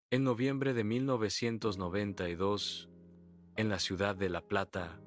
En noviembre de 1992, en la ciudad de La Plata,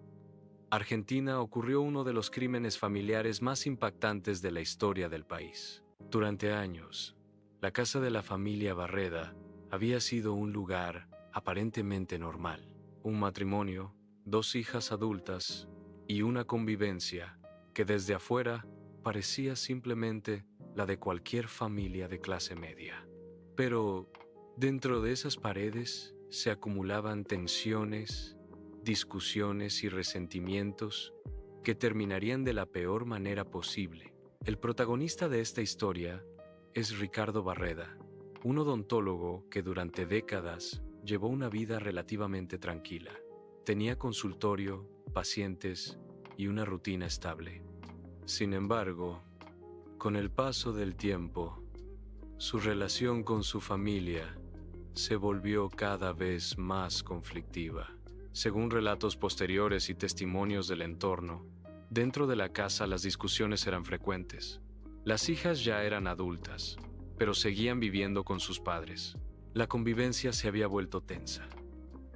Argentina, ocurrió uno de los crímenes familiares más impactantes de la historia del país. Durante años, la casa de la familia Barreda había sido un lugar aparentemente normal. Un matrimonio, dos hijas adultas y una convivencia que desde afuera parecía simplemente la de cualquier familia de clase media. Pero dentro de esas paredes se acumulaban tensiones, discusiones y resentimientos que terminarían de la peor manera posible. El protagonista de esta historia es Ricardo Barreda, un odontólogo que durante décadas llevó una vida relativamente tranquila. Tenía consultorio, pacientes y una rutina estable. Sin embargo, con el paso del tiempo, su relación con su familia se volvió cada vez más conflictiva. Según relatos posteriores y testimonios del entorno, dentro de la casa las discusiones eran frecuentes. Las hijas ya eran adultas, pero seguían viviendo con sus padres. La convivencia se había vuelto tensa.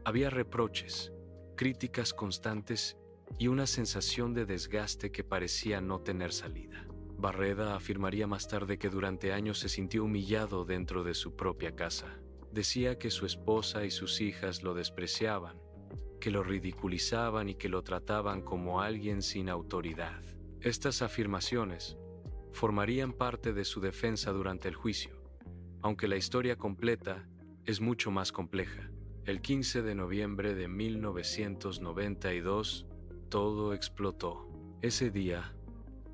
Había reproches, críticas constantes y una sensación de desgaste que parecía no tener salida. Barreda afirmaría más tarde que durante años se sintió humillado dentro de su propia casa. Decía que su esposa y sus hijas lo despreciaban, que lo ridiculizaban y que lo trataban como alguien sin autoridad. Estas afirmaciones formarían parte de su defensa durante el juicio, aunque la historia completa es mucho más compleja. El 15 de noviembre de 1992, todo explotó. Ese día,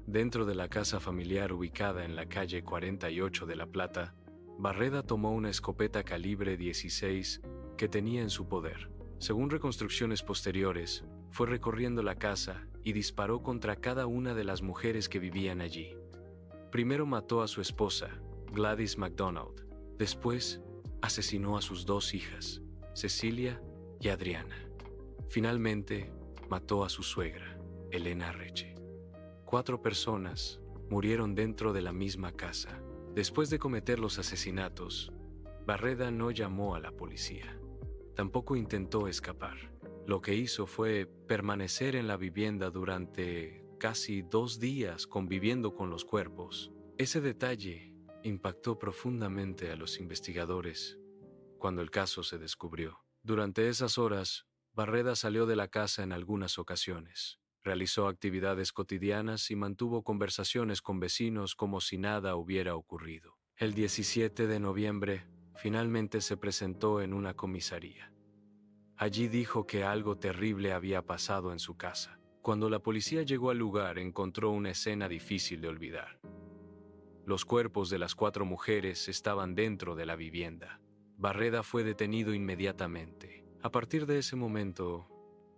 dentro de la casa familiar ubicada en la calle 48 de La Plata, Barreda tomó una escopeta calibre 16 que tenía en su poder. Según reconstrucciones posteriores, fue recorriendo la casa y disparó contra cada una de las mujeres que vivían allí. Primero mató a su esposa, Gladys MacDonald. Después, asesinó a sus dos hijas, Cecilia y Adriana. Finalmente, mató a su suegra, Elena Reche. 4 personas murieron dentro de la misma casa. Después de cometer los asesinatos, Barreda no llamó a la policía. Tampoco intentó escapar. Lo que hizo fue permanecer en la vivienda durante casi 2 días conviviendo con los cuerpos. Ese detalle impactó profundamente a los investigadores cuando el caso se descubrió. Durante esas horas, Barreda salió de la casa en algunas ocasiones. Realizó actividades cotidianas y mantuvo conversaciones con vecinos como si nada hubiera ocurrido. El 17 de noviembre, finalmente se presentó en una comisaría. Allí dijo que algo terrible había pasado en su casa. Cuando la policía llegó al lugar, encontró una escena difícil de olvidar. Los cuerpos de las 4 mujeres estaban dentro de la vivienda. Barreda fue detenido inmediatamente. A partir de ese momento,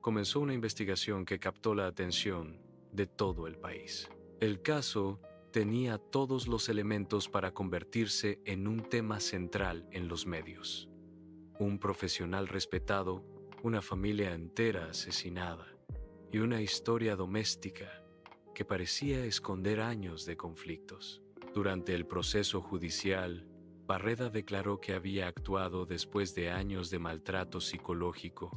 comenzó una investigación que captó la atención de todo el país. El caso tenía todos los elementos para convertirse en un tema central en los medios. Un profesional respetado, una familia entera asesinada y una historia doméstica que parecía esconder años de conflictos. Durante el proceso judicial, Barreda declaró que había actuado después de años de maltrato psicológico.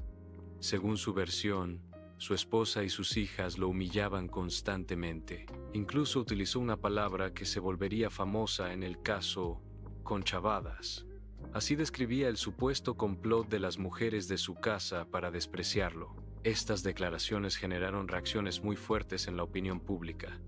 Según su versión, su esposa y sus hijas lo humillaban constantemente. Incluso utilizó una palabra que se volvería famosa en el caso conchavadas. Así describía el supuesto complot de las mujeres de su casa para despreciarlo. Estas declaraciones generaron reacciones muy fuertes en la opinión pública.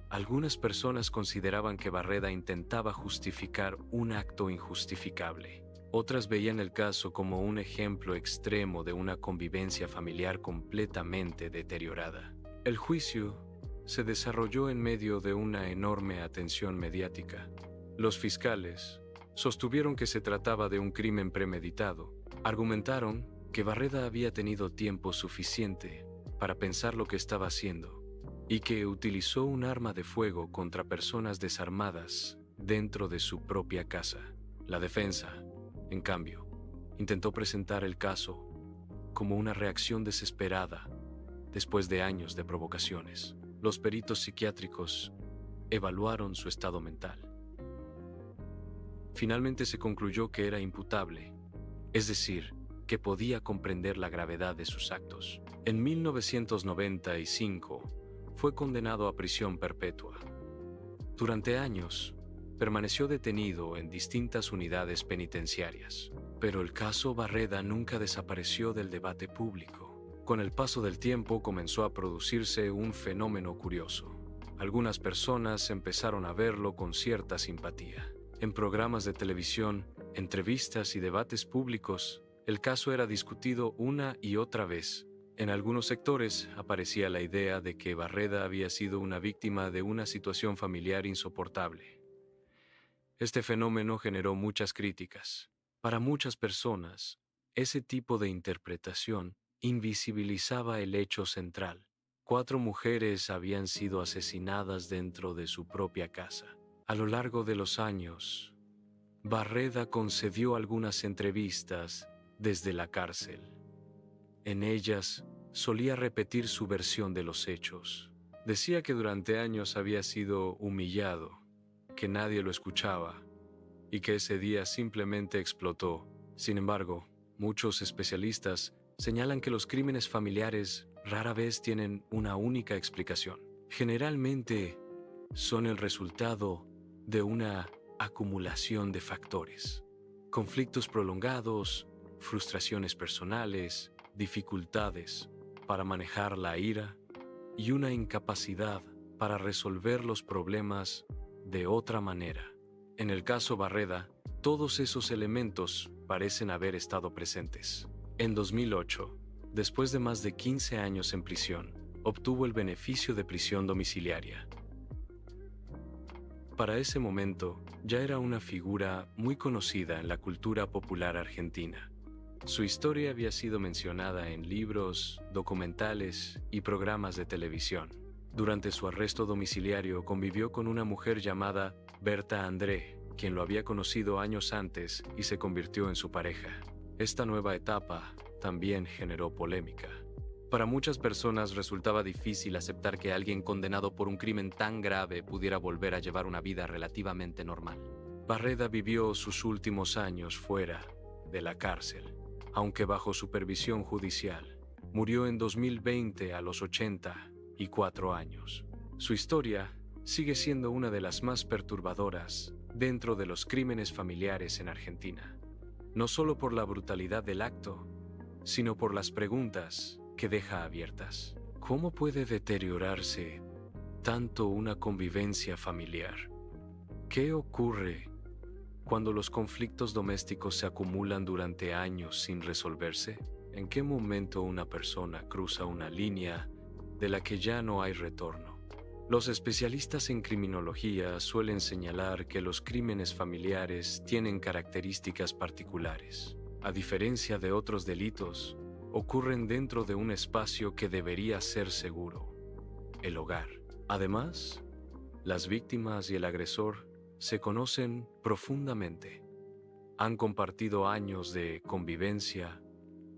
Algunas personas consideraban que Barreda intentaba justificar un acto injustificable. Otras veían el caso como un ejemplo extremo de una convivencia familiar completamente deteriorada. El juicio se desarrolló en medio de una enorme atención mediática. Los fiscales sostuvieron que se trataba de un crimen premeditado. Argumentaron que Barreda había tenido tiempo suficiente para pensar lo que estaba haciendo y que utilizó un arma de fuego contra personas desarmadas dentro de su propia casa. La defensa, en cambio, intentó presentar el caso como una reacción desesperada después de años de provocaciones. Los peritos psiquiátricos evaluaron su estado mental. Finalmente se concluyó que era imputable es decir, que podía comprender la gravedad de sus actos. En 1995 fue condenado a prisión perpetua. Durante años, permaneció detenido en distintas unidades penitenciarias, pero el caso Barreda nunca desapareció del debate público. Con el paso del tiempo comenzó a producirse un fenómeno curioso. Algunas personas empezaron a verlo con cierta simpatía. En programas de televisión, entrevistas y debates públicos, el caso era discutido una y otra vez. En algunos sectores aparecía la idea de que Barreda había sido una víctima de una situación familiar insoportable. Este fenómeno generó muchas críticas. Para muchas personas, ese tipo de interpretación invisibilizaba el hecho central. 4 mujeres habían sido asesinadas dentro de su propia casa. A lo largo de los años, Barreda concedió algunas entrevistas desde la cárcel. En ellas, solía repetir su versión de los hechos. Decía que durante años había sido humillado, que nadie lo escuchaba y que ese día simplemente explotó. Sin embargo, muchos especialistas señalan que los crímenes familiares rara vez tienen una única explicación. Generalmente son el resultado de una acumulación de factores. Conflictos prolongados, frustraciones personales, dificultades para manejar la ira y una incapacidad para resolver los problemas de otra manera. En el caso Barreda, todos esos elementos parecen haber estado presentes. En 2008, después de más de 15 años en prisión, obtuvo el beneficio de prisión domiciliaria. Para ese momento, ya era una figura muy conocida en la cultura popular argentina. Su historia había sido mencionada en libros, documentales y programas de televisión. Durante su arresto domiciliario convivió con una mujer llamada Berta André, quien lo había conocido años antes y se convirtió en su pareja. Esta nueva etapa también generó polémica. Para muchas personas resultaba difícil aceptar que alguien condenado por un crimen tan grave pudiera volver a llevar una vida relativamente normal. Barreda vivió sus últimos años fuera de la cárcel, aunque bajo supervisión judicial. Murió en 2020 a los 84 años. Su historia sigue siendo una de las más perturbadoras dentro de los crímenes familiares en Argentina, no solo por la brutalidad del acto, sino por las preguntas que deja abiertas. ¿Cómo puede deteriorarse tanto una convivencia familiar? ¿Qué ocurre cuando los conflictos domésticos se acumulan durante años sin resolverse? ¿En qué momento una persona cruza una línea de la que ya no hay retorno? Los especialistas en criminología suelen señalar que los crímenes familiares tienen características particulares. A diferencia de otros delitos, ocurren dentro de un espacio que debería ser seguro, el hogar. Además, las víctimas y el agresor se conocen profundamente. Han compartido años de convivencia,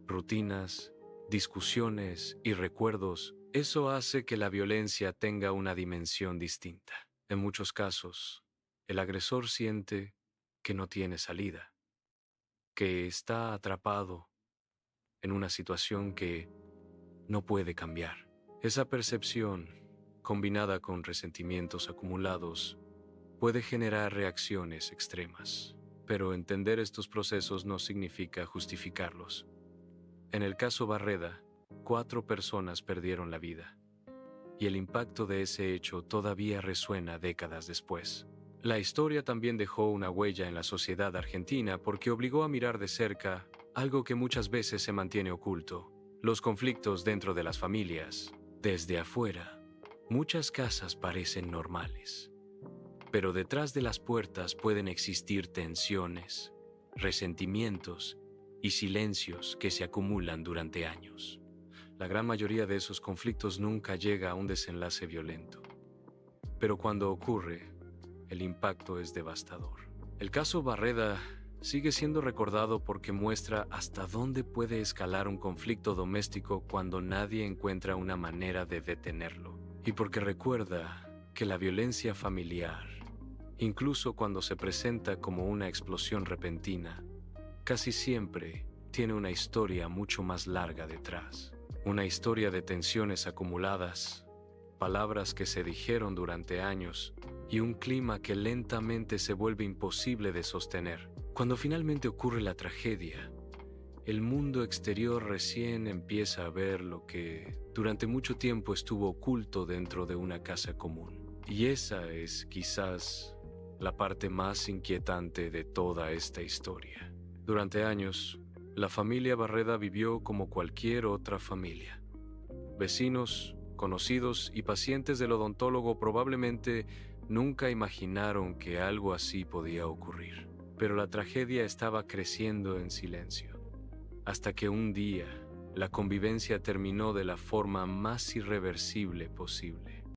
rutinas, discusiones y recuerdos. Eso hace que la violencia tenga una dimensión distinta. En muchos casos, el agresor siente que no tiene salida, que está atrapado en una situación que no puede cambiar. Esa percepción, combinada con resentimientos acumulados, puede generar reacciones extremas. Pero entender estos procesos no significa justificarlos. En el caso Barreda, 4 personas perdieron la vida, y el impacto de ese hecho todavía resuena décadas después. La historia también dejó una huella en la sociedad argentina porque obligó a mirar de cerca algo que muchas veces se mantiene oculto: los conflictos dentro de las familias. Desde afuera, muchas casas parecen normales, pero detrás de las puertas pueden existir tensiones, resentimientos y silencios que se acumulan durante años. La gran mayoría de esos conflictos nunca llega a un desenlace violento, pero cuando ocurre, el impacto es devastador. El caso Barreda sigue siendo recordado porque muestra hasta dónde puede escalar un conflicto doméstico cuando nadie encuentra una manera de detenerlo, y porque recuerda que la violencia familiar, incluso cuando se presenta como una explosión repentina, casi siempre tiene una historia mucho más larga detrás. Una historia de tensiones acumuladas, palabras que se dijeron durante años y un clima que lentamente se vuelve imposible de sostener. Cuando finalmente ocurre la tragedia, el mundo exterior recién empieza a ver lo que durante mucho tiempo estuvo oculto dentro de una casa común. Y esa es quizás la parte más inquietante de toda esta historia. Durante años, la familia Barreda vivió como cualquier otra familia. Vecinos, conocidos y pacientes del odontólogo probablemente nunca imaginaron que algo así podía ocurrir. Pero la tragedia estaba creciendo en silencio, hasta que un día la convivencia terminó de la forma más irreversible posible.